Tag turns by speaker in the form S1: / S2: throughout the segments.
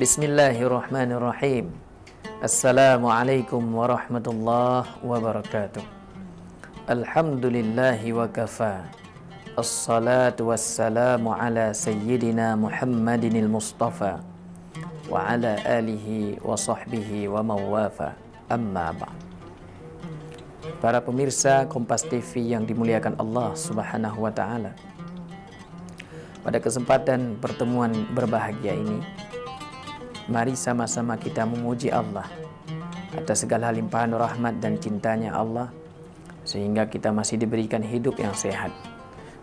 S1: Bismillahirrahmanirrahim. Assalamualaikum warahmatullahi wabarakatuh. Alhamdulillahi wa kafa. Assalatu wassalamu ala sayyidina Muhammadinil Mustafa wa ala alihi wa sahbihi wa mawafa. Amma ba'd. Para pemirsa Kompas TV yang dimuliakan Allah Subhanahu wa taala. Pada kesempatan pertemuan berbahagia ini, mari sama-sama kita memuji Allah atas segala limpahan rahmat dan cintanya Allah, sehingga kita masih diberikan hidup yang sehat,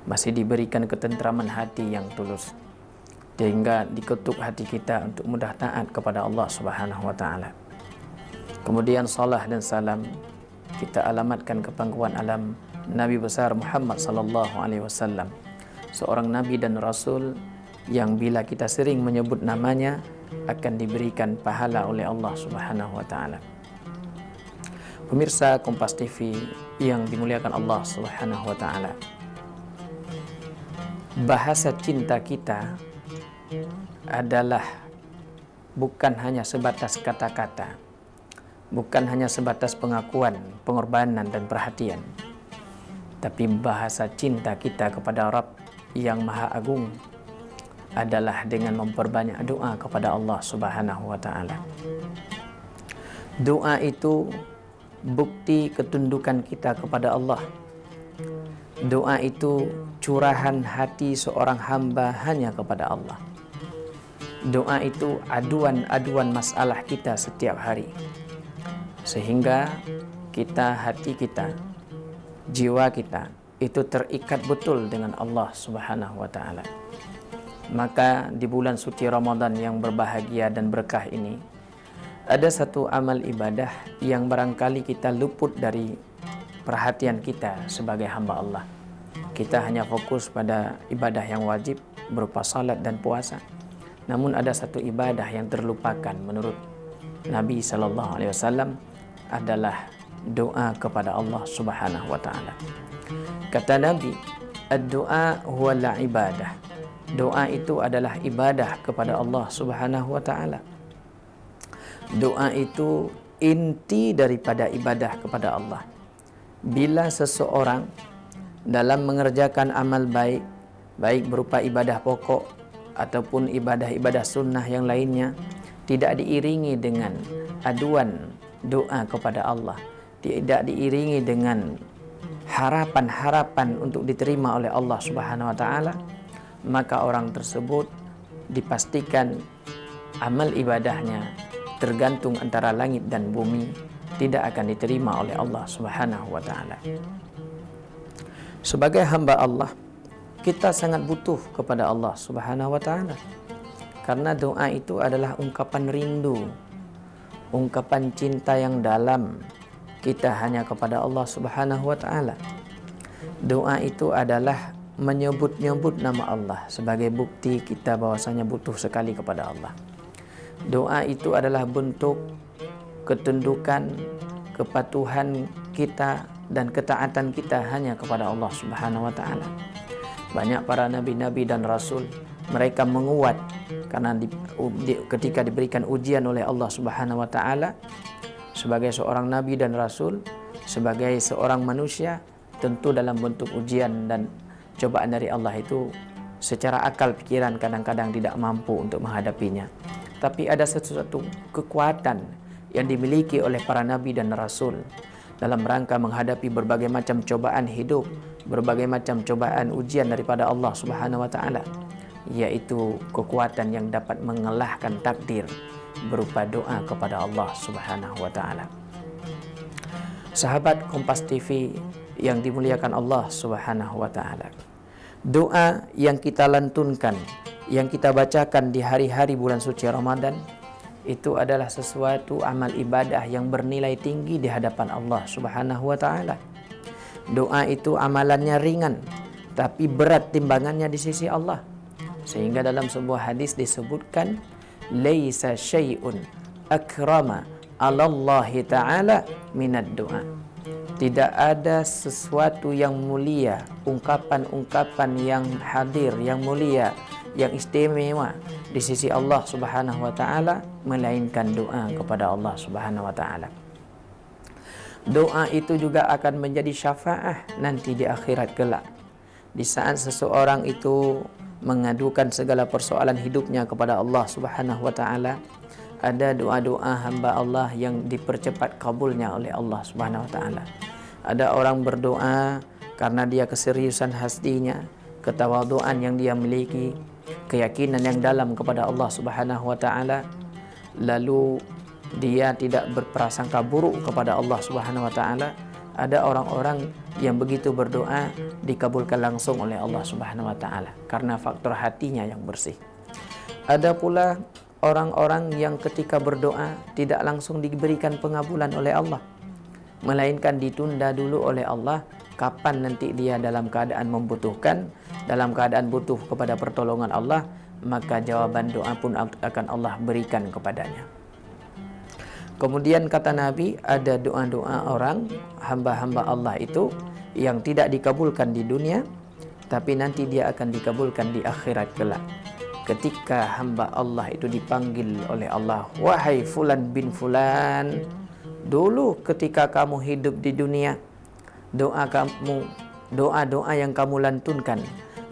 S1: masih diberikan ketentraman hati yang tulus, sehingga diketuk hati kita untuk mudah taat kepada Allah Subhanahu wa taala. Kemudian salah dan salam kita alamatkan ke pangkuan alam Nabi besar Muhammad sallallahu alaihi wasallam, seorang nabi dan rasul yang bila kita sering menyebut namanya akan diberikan pahala oleh Allah Subhanahu wa taala. Pemirsa Kompas TV yang dimuliakan Allah Subhanahu wa taala. Bahasa cinta kita adalah bukan hanya sebatas kata-kata, bukan hanya sebatas pengakuan, pengorbanan dan perhatian. Tapi bahasa cinta kita kepada Rabb yang Maha Agung adalah dengan memperbanyak doa kepada Allah Subhanahu wa taala. Doa itu bukti ketundukan kita kepada Allah. Doa itu curahan hati seorang hamba hanya kepada Allah. Doa itu aduan-aduan masalah kita setiap hari. Sehingga hati kita, jiwa kita itu terikat betul dengan Allah Subhanahu wa taala. Maka di bulan suci Ramadan yang berbahagia dan berkah ini, ada satu amal ibadah yang barangkali kita luput dari perhatian kita sebagai hamba Allah. Kita hanya fokus pada ibadah yang wajib berupa salat dan puasa. Namun ada satu ibadah yang terlupakan menurut Nabi sallallahu alaihi wasallam adalah doa kepada Allah Subhanahu wa taala. Kata Nabi, ad-du'a huwal ibadah. Doa itu adalah ibadah kepada Allah Subhanahu wa taala. Doa itu inti daripada ibadah kepada Allah. Bila seseorang dalam mengerjakan amal baik, baik berupa ibadah pokok ataupun ibadah-ibadah sunnah yang lainnya, tidak diiringi dengan aduan doa kepada Allah, tidak diiringi dengan harapan-harapan untuk diterima oleh Allah Subhanahu wa taala, maka orang tersebut dipastikan amal ibadahnya tergantung antara langit dan bumi, tidak akan diterima oleh Allah Subhanahu wa taala. Sebagai hamba Allah, kita sangat butuh kepada Allah Subhanahu wa taala. Karena doa itu adalah ungkapan rindu, ungkapan cinta yang dalam kita hanya kepada Allah Subhanahu wa taala. Doa itu adalah menyebut-nyebut nama Allah sebagai bukti kita bahwasanya butuh sekali kepada Allah. Doa itu adalah bentuk ketundukan, kepatuhan kita dan ketaatan kita hanya kepada Allah Subhanahu wa taala. Banyak para nabi-nabi dan rasul, mereka menguat karena ketika diberikan ujian oleh Allah Subhanahu wa taala sebagai seorang nabi dan rasul, sebagai seorang manusia, tentu dalam bentuk ujian dan cobaan dari Allah itu secara akal pikiran kadang-kadang tidak mampu untuk menghadapinya. Tapi ada sesuatu kekuatan yang dimiliki oleh para nabi dan rasul dalam rangka menghadapi berbagai macam cobaan hidup, berbagai macam cobaan ujian daripada Allah Subhanahu wa taala, yaitu kekuatan yang dapat mengalahkan takdir berupa doa kepada Allah Subhanahu wa taala. Sahabat Kompas TV yang dimuliakan Allah Subhanahu wa taala. Doa yang kita lantunkan, yang kita bacakan di hari-hari bulan suci Ramadan, itu adalah sesuatu amal ibadah yang bernilai tinggi di hadapan Allah Subhanahu wa taala. Doa itu amalannya ringan, tapi berat timbangannya di sisi Allah. Sehingga dalam sebuah hadis disebutkan, laisa syai'un akrama 'alallahi ta'ala minad du'a. Tidak ada sesuatu yang mulia, ungkapan-ungkapan yang hadir, yang mulia, yang istimewa di sisi Allah Subhanahu wa taala melainkan doa kepada Allah Subhanahu wa taala. Doa itu juga akan menjadi syafaah nanti di akhirat kelak. Di saat seseorang itu mengadukan segala persoalan hidupnya kepada Allah Subhanahu wa taala, ada doa-doa hamba Allah yang dipercepat kabulnya oleh Allah Subhanahu wa taala. Ada orang berdoa karena dia keseriusan hatinya, ketawaduan yang dia miliki, keyakinan yang dalam kepada Allah Subhanahu wa taala, lalu dia tidak berprasangka buruk kepada Allah Subhanahu wa taala. Ada orang-orang yang begitu berdoa dikabulkan langsung oleh Allah Subhanahu wa taala karena faktor hatinya yang bersih. Ada pula orang-orang yang ketika berdoa tidak langsung diberikan pengabulan oleh Allah, melainkan ditunda dulu oleh Allah kapan nanti dia dalam keadaan membutuhkan, dalam keadaan butuh kepada pertolongan Allah, maka jawaban doa pun akan Allah berikan kepadanya. Kemudian kata Nabi, ada doa-doa orang hamba-hamba Allah itu yang tidak dikabulkan di dunia, tapi nanti dia akan dikabulkan di akhirat kelak. Ketika hamba Allah itu dipanggil oleh Allah, wahai fulan bin fulan, dulu ketika kamu hidup di dunia, doa-doa yang kamu lantunkan,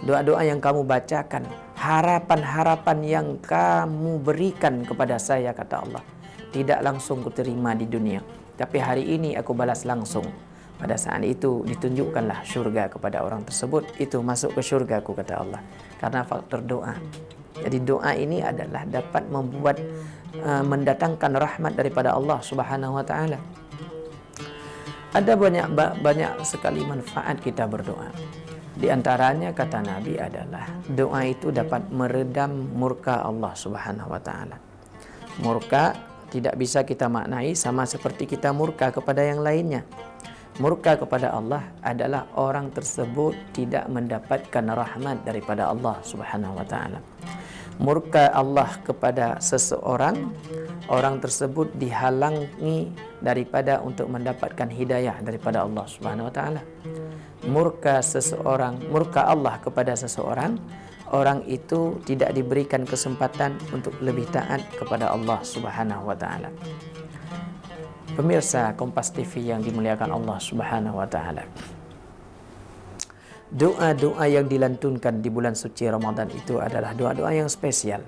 S1: doa-doa yang kamu bacakan, harapan-harapan yang kamu berikan kepada saya, kata Allah, tidak langsung kuterima di dunia, tapi hari ini aku balas langsung. Pada saat itu ditunjukkanlah syurga kepada orang tersebut, itu masuk ke syurgaku, kata Allah, karena faktor doa. Jadi doa ini adalah dapat membuat mendatangkan rahmat daripada Allah Subhanahu wa taala. Ada banyak sekali manfaat kita berdoa. Di antaranya kata Nabi adalah doa itu dapat meredam murka Allah Subhanahu wa taala. Murka tidak bisa kita maknai sama seperti kita murka kepada yang lainnya. Murka kepada Allah adalah orang tersebut tidak mendapatkan rahmat daripada Allah Subhanahu wa taala. Murka Allah kepada seseorang, orang tersebut dihalangi daripada untuk mendapatkan hidayah daripada Allah Subhanahu wa taala. Murka Allah kepada seseorang, orang itu tidak diberikan kesempatan untuk lebih taat kepada Allah Subhanahu wa taala. Pemirsa Kompas TV yang dimuliakan Allah Subhanahu wa taala, doa-doa yang dilantunkan di bulan suci Ramadan itu adalah doa-doa yang spesial.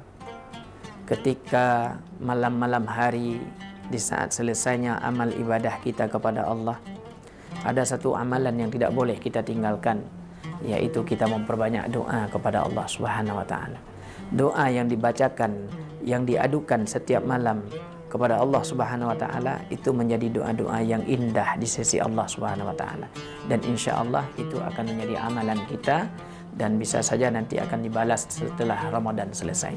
S1: Ketika malam-malam hari, di saat selesainya amal ibadah kita kepada Allah, ada satu amalan yang tidak boleh kita tinggalkan, yaitu kita memperbanyak doa kepada Allah Subhanahu wa taala. Doa yang dibacakan, yang diadukan setiap malam kepada Allah Subhanahu wa taala itu menjadi doa-doa yang indah di sisi Allah Subhanahu wa taala, dan insya-Allah itu akan menjadi amalan kita dan bisa saja nanti akan dibalas setelah Ramadan selesai.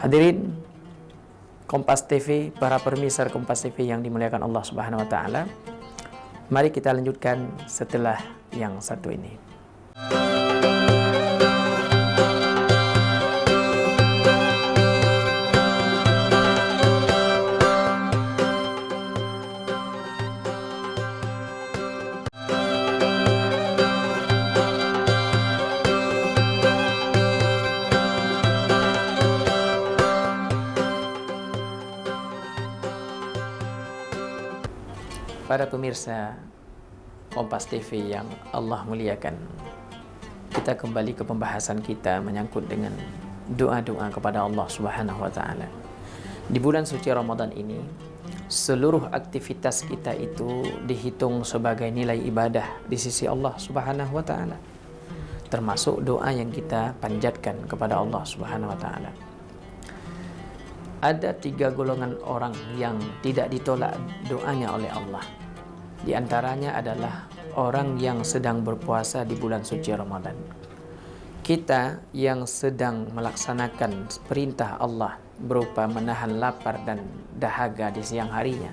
S1: Hadirin Kompas TV, para pemirsa Kompas TV yang dimuliakan Allah Subhanahu wa taala, mari kita lanjutkan setelah yang satu ini. Para pemirsa Kompas TV yang Allah muliakan, kita kembali ke pembahasan kita menyangkut dengan doa-doa kepada Allah Subhanahu wa taala. Di bulan suci Ramadan ini, seluruh aktivitas kita itu dihitung sebagai nilai ibadah di sisi Allah Subhanahu wa taala, termasuk doa yang kita panjatkan kepada Allah Subhanahu wa taala. Ada 3 golongan orang yang tidak ditolak doanya oleh Allah. Di antaranya adalah orang yang sedang berpuasa di bulan suci Ramadan. Kita yang sedang melaksanakan perintah Allah berupa menahan lapar dan dahaga di siang harinya,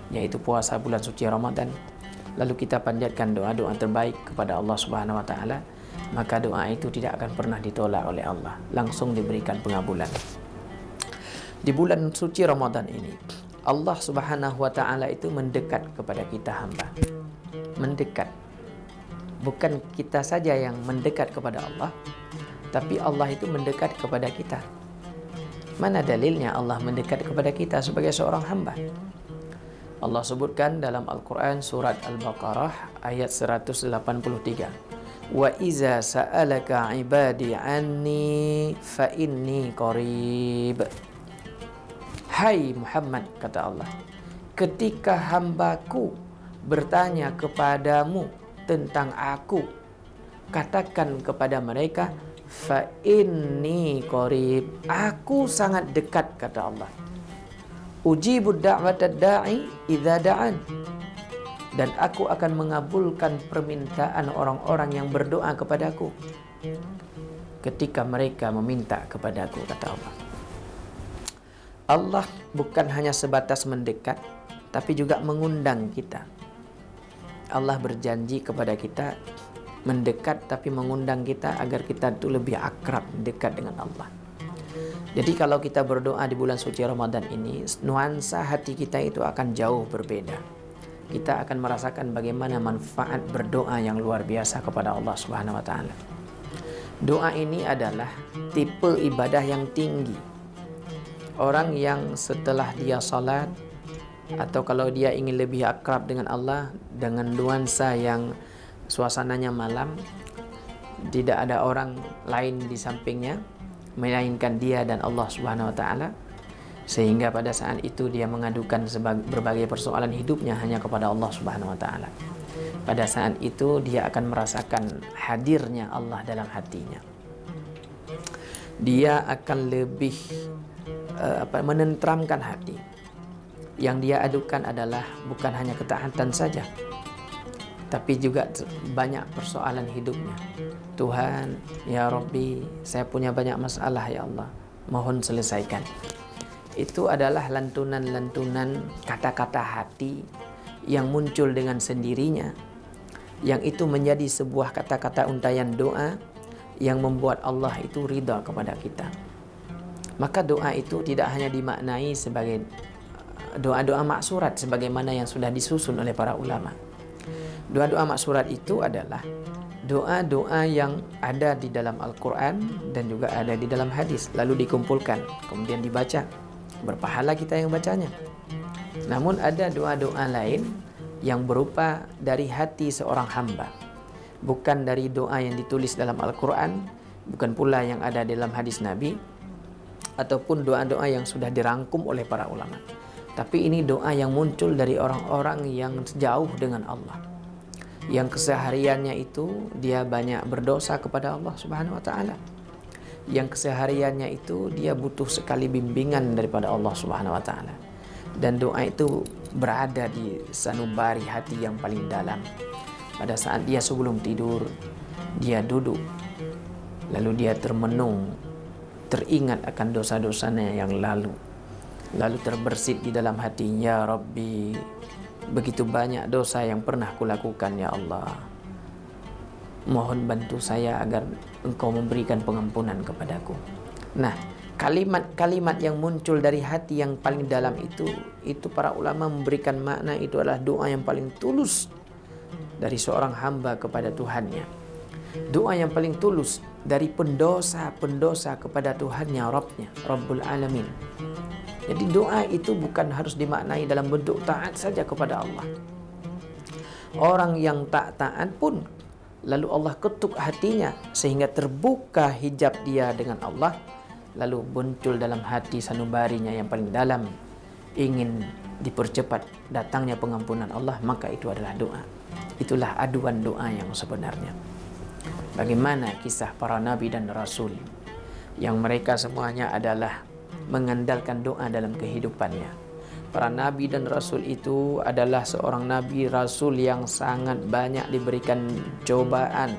S1: yaitu puasa bulan suci Ramadan, lalu kita panjatkan doa-doa terbaik kepada Allah Subhanahu wa taala, maka doa itu tidak akan pernah ditolak oleh Allah, langsung diberikan pengabulan. Di bulan suci Ramadan ini, Allah Subhanahu wa taala itu mendekat kepada kita hamba. Mendekat. Bukan kita saja yang mendekat kepada Allah, tapi Allah itu mendekat kepada kita. Mana dalilnya Allah mendekat kepada kita sebagai seorang hamba? Allah sebutkan dalam Al-Quran surat Al-Baqarah ayat 183. Wa iza sa'alaka ibadi anni fa inni qarib. Hai Muhammad, kata Allah, ketika hambaku bertanya kepadamu tentang aku, katakan kepada mereka, fa inni qarib, aku sangat dekat, kata Allah. Ujibud da'watad da'i idza da'an, dan aku akan mengabulkan permintaan orang-orang yang berdoa kepadaku ketika mereka meminta kepadaku, kata Allah. Allah bukan hanya sebatas mendekat, tapi juga mengundang kita. Allah berjanji kepada kita mendekat, tapi mengundang kita agar kita itu lebih akrab, dekat dengan Allah. Jadi kalau kita berdoa di bulan suci Ramadan ini, nuansa hati kita itu akan jauh berbeda. Kita akan merasakan bagaimana manfaat berdoa yang luar biasa kepada Allah Subhanahu wa taala. Doa ini adalah tipe ibadah yang tinggi. Orang yang setelah dia salat, atau kalau dia ingin lebih akrab dengan Allah dengan nuansa yang suasananya malam, tidak ada orang lain di sampingnya melainkan dia dan Allah Subhanahu wa taala, sehingga pada saat itu dia mengadukan berbagai persoalan hidupnya hanya kepada Allah Subhanahu wa taala. Pada saat itu dia akan merasakan hadirnya Allah dalam hatinya. Dia akan lebih menenteramkan hati. Yang dia adukan adalah bukan hanya ketaatan saja, tapi juga banyak persoalan hidupnya. Tuhan, ya Rabbi, saya punya banyak masalah ya Allah, mohon selesaikan. Itu adalah lantunan-lantunan kata-kata hati yang muncul dengan sendirinya, yang itu menjadi sebuah kata-kata untayan doa yang membuat Allah itu ridha kepada kita. Maka doa itu tidak hanya dimaknai sebagai doa-doa maksurat sebagaimana yang sudah disusun oleh para ulama. Doa-doa maksurat itu adalah doa-doa yang ada di dalam Al-Quran dan juga ada di dalam hadis, lalu dikumpulkan, kemudian dibaca, berpahala kita yang bacanya. Namun ada doa-doa lain yang berupa dari hati seorang hamba, bukan dari doa yang ditulis dalam Al-Quran, bukan pula yang ada dalam hadis Nabi, ataupun doa-doa yang sudah dirangkum oleh para ulama. Tapi ini doa yang muncul dari orang-orang yang jauh dengan Allah, yang kesehariannya itu dia banyak berdosa kepada Allah Subhanahu wa taala, yang kesehariannya itu dia butuh sekali bimbingan daripada Allah Subhanahu wa taala, dan doa itu berada di sanubari hati yang paling dalam. Pada saat dia sebelum tidur, dia duduk, lalu dia termenung, teringat akan dosa-dosanya yang lalu terbersit di dalam hati, ya Rabbi, begitu banyak dosa yang pernah kulakukan ya Allah, mohon bantu saya agar Engkau memberikan pengampunan kepadaku. Nah, kalimat-kalimat yang muncul dari hati yang paling dalam itu para ulama memberikan makna itu adalah doa yang paling tulus dari seorang hamba kepada Tuhannya. Doa yang paling tulus dari pendosa-pendosa kepada Tuhannya, Rabbnya, Rabbul Alamin. Jadi doa itu bukan harus dimaknai dalam bentuk taat saja kepada Allah. Orang yang tak taat pun lalu Allah ketuk hatinya sehingga terbuka hijab dia dengan Allah, lalu muncul dalam hati sanubarinya yang paling dalam ingin dipercepat datangnya pengampunan Allah, maka itu adalah doa. Itulah aduan doa yang sebenarnya. Bagaimana kisah para nabi dan rasul yang mereka semuanya adalah mengandalkan doa dalam kehidupannya. Para nabi dan rasul itu adalah seorang nabi rasul yang sangat banyak diberikan cobaan,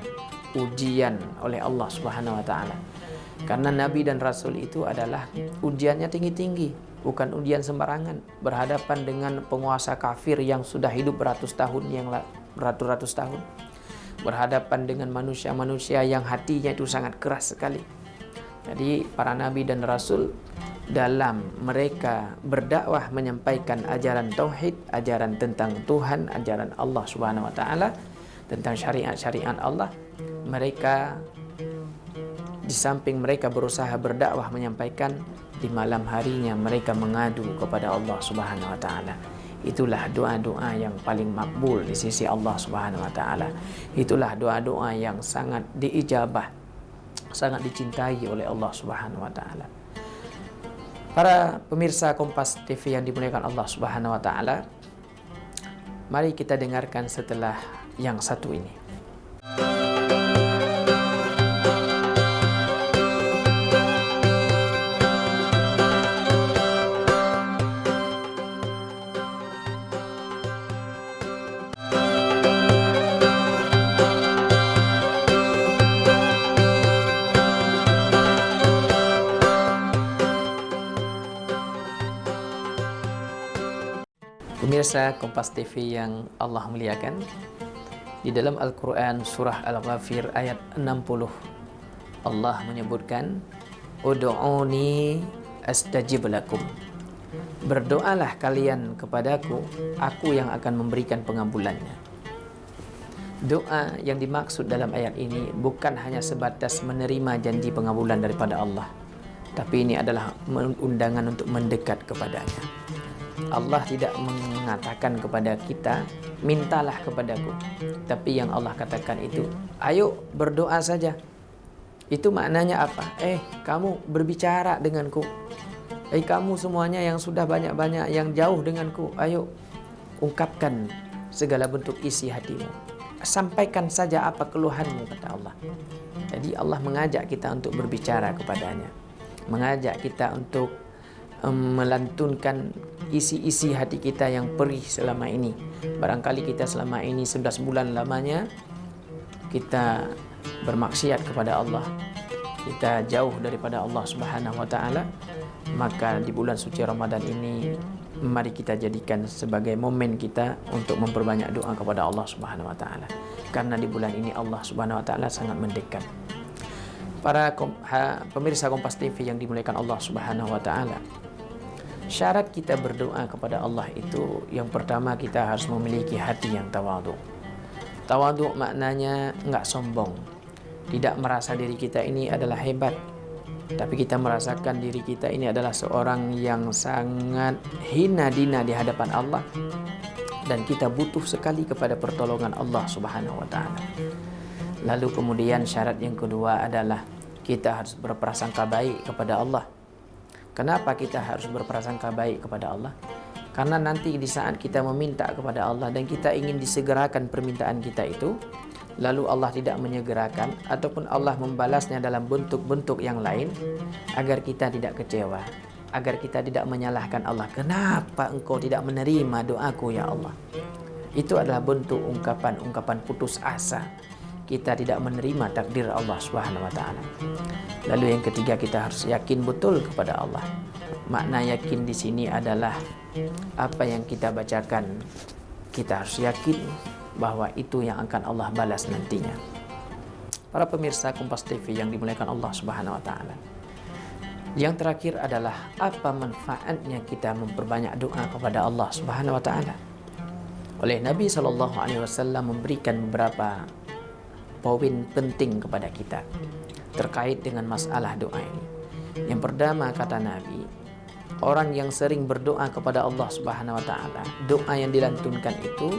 S1: ujian oleh Allah Subhanahu wa taala. Karena nabi dan rasul itu adalah ujiannya tinggi-tinggi, bukan ujian sembarangan. Berhadapan dengan penguasa kafir yang sudah hidup beratus-ratus tahun. Berhadapan dengan manusia-manusia yang hatinya itu sangat keras sekali. Jadi para nabi dan rasul dalam mereka berdakwah menyampaikan ajaran tauhid, ajaran tentang Tuhan, ajaran Allah Subhanahu wa taala, tentang syariat-syariat Allah, mereka Di samping mereka berusaha berdakwah menyampaikan, di malam harinya mereka mengadu kepada Allah Subhanahu wa taala. Itulah doa-doa yang paling makbul di sisi Allah Subhanahu wa taala. Itulah doa-doa yang sangat diijabah, sangat dicintai oleh Allah Subhanahu wa taala. Para pemirsa Kompas TV yang dimuliakan Allah Subhanahu wa taala, mari kita dengarkan setelah yang satu ini. Pemirsa Kompas TV yang Allah muliakan, di dalam Al-Quran surah Al-Ghafir ayat 60 Allah menyebutkan, Ud'uni astajib lakum. Berdoalah kalian kepadaku, aku yang akan memberikan pengabulannya. Doa yang dimaksud dalam ayat ini bukan hanya sebatas menerima janji pengabulan daripada Allah, tapi ini adalah undangan untuk mendekat kepadanya. Allah tidak mengatakan kepada kita, mintalah kepadaku. Tapi yang Allah katakan itu, ayo berdoa saja. Itu maknanya apa? Kamu berbicara denganku. Kamu semuanya yang sudah banyak-banyak, yang jauh denganku, ayo ungkapkan segala bentuk isi hatimu. Sampaikan saja apa keluhanmu, kata Allah. Jadi Allah mengajak kita untuk berbicara kepadanya. Mengajak kita untuk melantunkan isi-isi hati kita yang perih selama ini. Barangkali kita selama ini 11 bulan lamanya kita bermaksiat kepada Allah, kita jauh daripada Allah Subhanahu wa taala. Maka di bulan suci Ramadan ini mari kita jadikan sebagai momen kita untuk memperbanyak doa kepada Allah Subhanahu wa taala, karena di bulan ini Allah Subhanahu wa taala sangat mendekat. Para pemirsa Kompas TV yang dimuliakan Allah Subhanahu wa taala, syarat kita berdoa kepada Allah itu, yang pertama kita harus memiliki hati yang tawadhu. Tawadhu maknanya enggak sombong, tidak merasa diri kita ini adalah hebat, tapi kita merasakan diri kita ini adalah seorang yang sangat hina dina di hadapan Allah, dan kita butuh sekali kepada pertolongan Allah Subhanahu wa taala. Lalu kemudian syarat yang kedua adalah kita harus berprasangka baik kepada Allah. Kenapa kita harus berprasangka baik kepada Allah? Karena nanti di saat kita meminta kepada Allah dan kita ingin disegerakan permintaan kita itu, lalu Allah tidak menyegerakan ataupun Allah membalasnya dalam bentuk-bentuk yang lain, agar kita tidak kecewa, agar kita tidak menyalahkan Allah. Kenapa engkau tidak menerima doaku ya Allah? Itu adalah bentuk ungkapan putus asa. Kita tidak menerima takdir Allah Subhanahu wa taala. Lalu yang ketiga, kita harus yakin betul kepada Allah. Makna yakin di sini adalah apa yang kita bacakan, kita harus yakin bahwa itu yang akan Allah balas nantinya. Para pemirsa Kompas TV yang dimuliakan Allah Subhanahu wa taala, yang terakhir adalah apa manfaatnya kita memperbanyak doa kepada Allah Subhanahu wa taala. Oleh Nabi SAW memberikan beberapa poin penting kepada kita terkait dengan masalah doa ini. Yang pertama, kata Nabi, orang yang sering berdoa kepada Allah Subhanahu wa taala, doa yang dilantunkan itu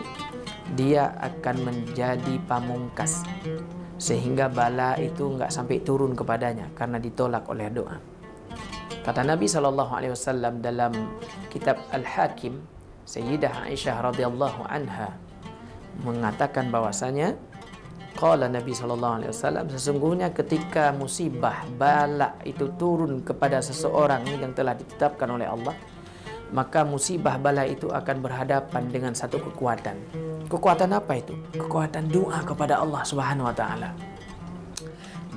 S1: dia akan menjadi pamungkas, sehingga bala itu enggak sampai turun kepadanya karena ditolak oleh doa. Kata Nabi SAW dalam kitab Al-Hakim, Sayyidah Aisyah radhiyallahu anha mengatakan bahwasanya qala Nabi SAW, sesungguhnya ketika musibah bala itu turun kepada seseorang yang telah ditetapkan oleh Allah, maka musibah bala itu akan berhadapan dengan satu kekuatan. Kekuatan apa itu? Kekuatan doa kepada Allah Subhanahu wa taala.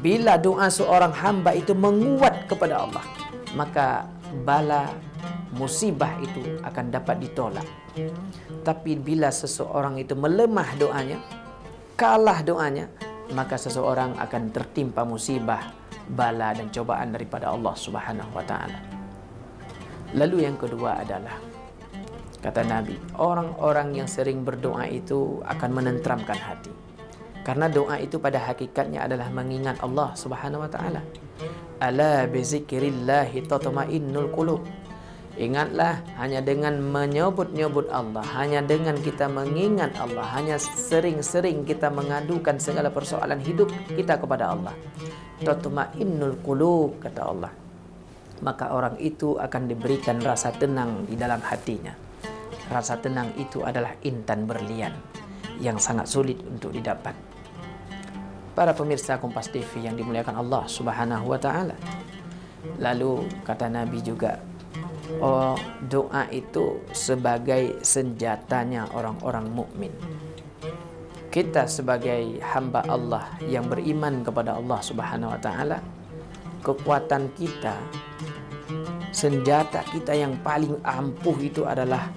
S1: Bila doa seorang hamba itu menguat kepada Allah, maka bala musibah itu akan dapat ditolak. Tapi bila seseorang itu melemah doanya, kalah doanya, maka seseorang akan tertimpa musibah, bala dan cobaan daripada Allah Subhanahu wa taala. Lalu yang kedua adalah, kata Nabi, orang-orang yang sering berdoa itu akan menenteramkan hati. Karena doa itu pada hakikatnya adalah mengingat Allah Subhanahu wa taala. Ala bizikrillahi tatma'innul qulub. Ingatlah, hanya dengan menyebut-nyebut Allah, hanya dengan kita mengingat Allah, hanya sering-sering kita mengadukan segala persoalan hidup kita kepada Allah, tatma'innul qulub, kata Allah, maka orang itu akan diberikan rasa tenang di dalam hatinya. Rasa tenang itu adalah intan berlian yang sangat sulit untuk didapat. Para pemirsa Kompas TV yang dimuliakan Allah Subhanahu wa taala. Lalu kata Nabi juga, doa itu sebagai senjatanya orang-orang mukmin. Kita sebagai hamba Allah yang beriman kepada Allah Subhanahu wa taala, kekuatan kita, senjata kita yang paling ampuh itu adalah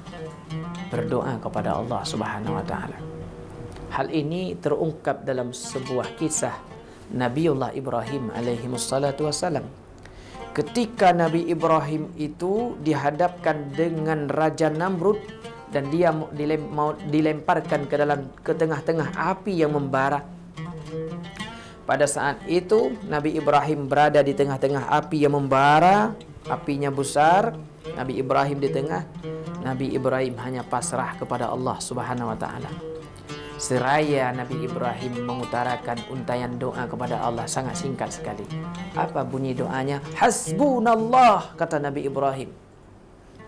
S1: berdoa kepada Allah Subhanahu wa taala. Hal ini terungkap dalam sebuah kisah Nabiullah Ibrahim alaihi wassalatu wassalam. Ketika Nabi Ibrahim itu dihadapkan dengan Raja Namrud dan dia mau dilemparkan ke tengah-tengah api yang membara. Pada saat itu Nabi Ibrahim berada di tengah-tengah api yang membara, apinya besar, Nabi Ibrahim di tengah. Nabi Ibrahim hanya pasrah kepada Allah Subhanahu wa taala. Seraya Nabi Ibrahim mengutarakan untayan doa kepada Allah sangat singkat sekali. Apa bunyi doanya? Hasbunallah, kata Nabi Ibrahim.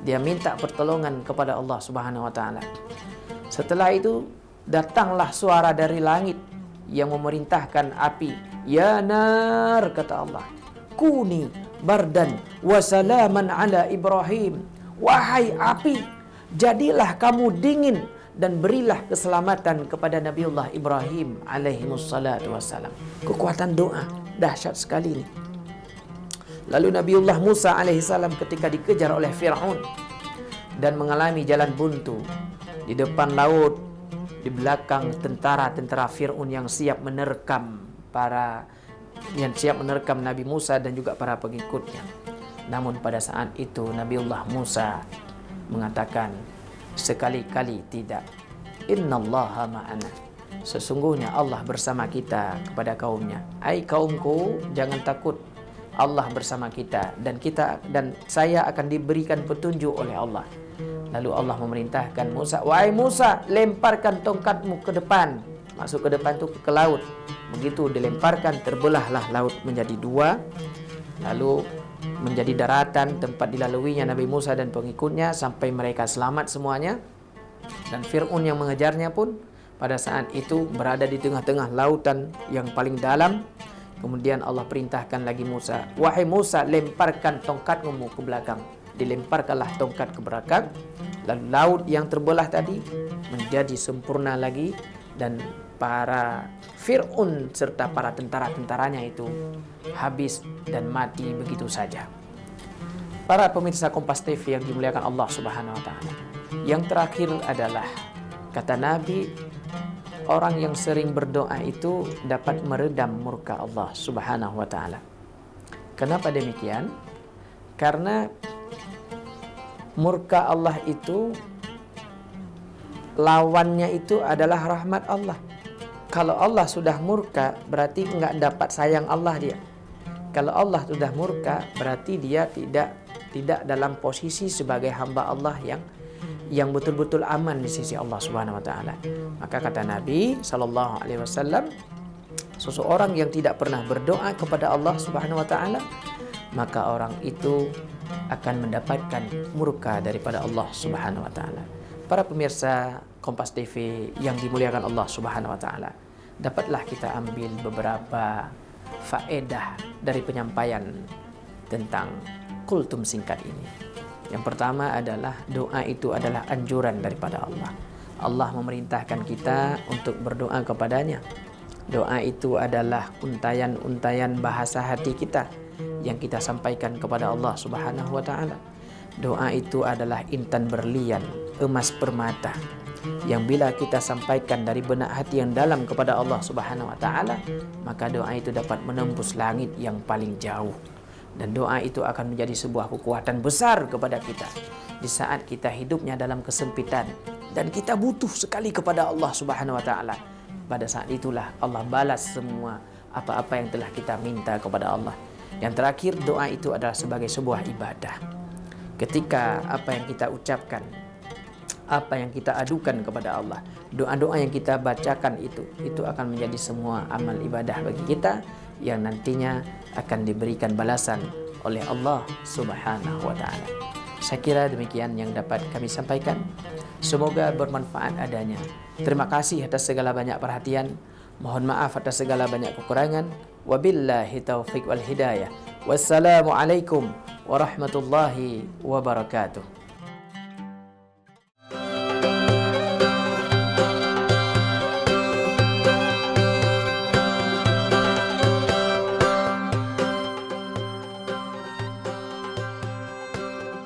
S1: Dia minta pertolongan kepada Allah Subhanahu wa taala. Setelah itu datanglah suara dari langit yang memerintahkan api. Ya nar, kata Allah, kuni bardan wa salaman ala Ibrahim. Wahai api, jadilah kamu dingin dan berilah keselamatan kepada Nabiullah Ibrahim alaihi wassalatu wassalam. Kekuatan doa dahsyat sekali ini. Lalu Nabiullah Musa alaihi salam ketika dikejar oleh Fir'aun dan mengalami jalan buntu di depan laut, di belakang tentara-tentara Fir'aun yang siap menerkam Nabi Musa dan juga para pengikutnya. Namun pada saat itu Nabiullah Musa mengatakan, sekali-kali tidak. Innallaha ma'ana. Sesungguhnya Allah bersama kita kepada kaumnya. Hai kaumku, jangan takut. Allah bersama kita dan saya akan diberikan petunjuk oleh Allah. Lalu Allah memerintahkan Musa, wahai Musa, lemparkan tongkatmu ke depan. Masuk ke depan itu ke laut. Begitu dilemparkan, terbelahlah laut menjadi dua. Lalu menjadi daratan tempat dilaluinya Nabi Musa dan pengikutnya sampai mereka selamat semuanya. Dan Fir'aun yang mengejarnya pun pada saat itu berada di tengah-tengah lautan yang paling dalam. Kemudian Allah perintahkan lagi Musa, wahai Musa, lemparkan tongkatmu ke belakang. Dilemparkanlah tongkat ke belakang. Lalu laut yang terbelah tadi menjadi sempurna lagi dan para Fir'aun serta para tentara-tentaranya itu habis dan mati begitu saja. Para pemirsa Kompas TV yang dimuliakan Allah Subhanahu wa taala. Yang terakhir adalah kata Nabi, orang yang sering berdoa itu dapat meredam murka Allah Subhanahu wa taala. Kenapa demikian? Karena murka Allah itu lawannya itu adalah rahmat Allah. Kalau Allah sudah murka, berarti enggak dapat sayang Allah dia. Kalau Allah sudah murka, berarti dia tidak dalam posisi sebagai hamba Allah yang betul-betul aman di sisi Allah Subhanahu wa taala. Maka kata Nabi sallallahu alaihi wasallam, seseorang yang tidak pernah berdoa kepada Allah Subhanahu wa taala, maka orang itu akan mendapatkan murka daripada Allah Subhanahu wa taala. Para pemirsa Kompas TV yang dimuliakan Allah Subhanahu wa taala, dapatlah kita ambil beberapa faedah dari penyampaian tentang kultum singkat ini. Yang pertama adalah doa itu adalah anjuran daripada Allah. Allah memerintahkan kita untuk berdoa kepadanya. Doa itu adalah untayan-untayan bahasa hati kita yang kita sampaikan kepada Allah Subhanahu wa taala. Doa itu adalah intan berlian, emas permata, yang bila kita sampaikan dari benak hati yang dalam kepada Allah Subhanahu wa taala, maka doa itu dapat menembus langit yang paling jauh. Dan doa itu akan menjadi sebuah kekuatan besar kepada kita di saat kita hidupnya dalam kesempitan dan kita butuh sekali kepada Allah Subhanahu wa taala. Pada saat itulah Allah balas semua apa-apa yang telah kita minta kepada Allah. Yang terakhir, doa itu adalah sebagai sebuah ibadah. Ketika apa yang kita ucapkan, apa yang kita adukan kepada Allah, doa-doa yang kita bacakan itu akan menjadi semua amal ibadah bagi kita yang nantinya akan diberikan balasan oleh Allah Subhanahu wa taala. Saya kira demikian yang dapat kami sampaikan. Semoga bermanfaat adanya. Terima kasih atas segala banyak perhatian. Mohon maaf atas segala banyak kekurangan. Wabillahi taufiq wal hidayah. Wassalamualaikum warahmatullahi wabarakatuh.